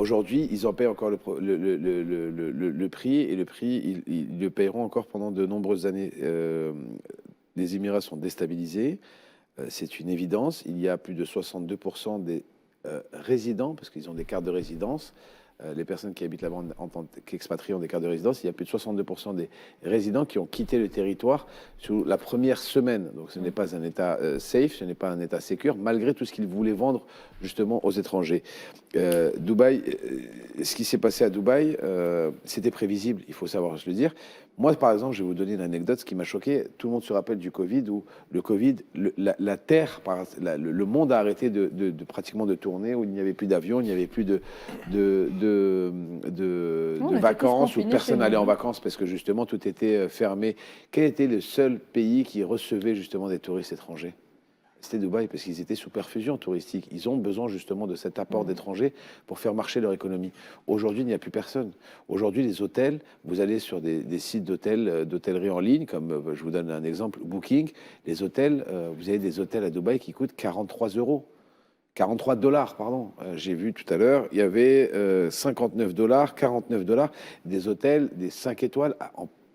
Aujourd'hui, ils en paient encore le prix, et le prix, ils le paieront encore pendant de nombreuses années. Les Émirats sont déstabilisés, c'est une évidence. Il y a plus de 62% des résidents, parce qu'ils ont des cartes de résidence. Les personnes qui habitent là-bas en tant qu'expatriés ont des cartes de résidence. Il y a plus de 62% des résidents qui ont quitté le territoire sous la première semaine. Donc ce n'est pas un État safe, ce n'est pas un État sécure, malgré tout ce qu'ils voulaient vendre justement aux étrangers. Dubaï, ce qui s'est passé à Dubaï, c'était prévisible, il faut savoir se le dire. Moi, par exemple, je vais vous donner une anecdote, ce qui m'a choqué. Tout le monde se rappelle du Covid, où le Covid, la Terre, le monde a arrêté pratiquement de tourner, où il n'y avait plus d'avions, il n'y avait plus de On a été tous vacances, où confinés chez personne nous, n'allait en hein. vacances parce que justement tout était fermé. Quel était le seul pays qui recevait justement des touristes étrangers? C'était Dubaï, parce qu'ils étaient sous perfusion touristique. Ils ont besoin justement de cet apport d'étrangers pour faire marcher leur économie. Aujourd'hui, il n'y a plus personne. Aujourd'hui, les hôtels, vous allez sur des sites d'hôtellerie en ligne, comme je vous donne un exemple, Booking. Les hôtels, vous avez des hôtels à Dubaï qui coûtent 43 euros. 43 dollars, pardon. J'ai vu tout à l'heure, il y avait 59 dollars, 49 dollars, des hôtels, des 5 étoiles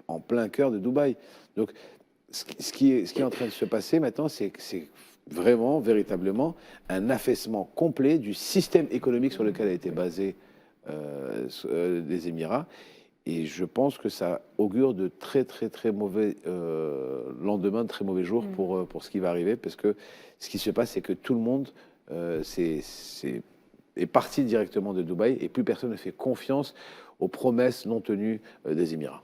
en plein cœur de Dubaï. Donc, ce qui est en train de se passer maintenant, c'est que c'est vraiment, véritablement, un affaissement complet du système économique sur lequel a été basé les Émirats. Et je pense que ça augure de très, très, très mauvais lendemains, de très mauvais jours pour ce qui va arriver. Parce que ce qui se passe, c'est que tout le monde est parti directement de Dubaï, et plus personne ne fait confiance aux promesses non tenues des Émirats.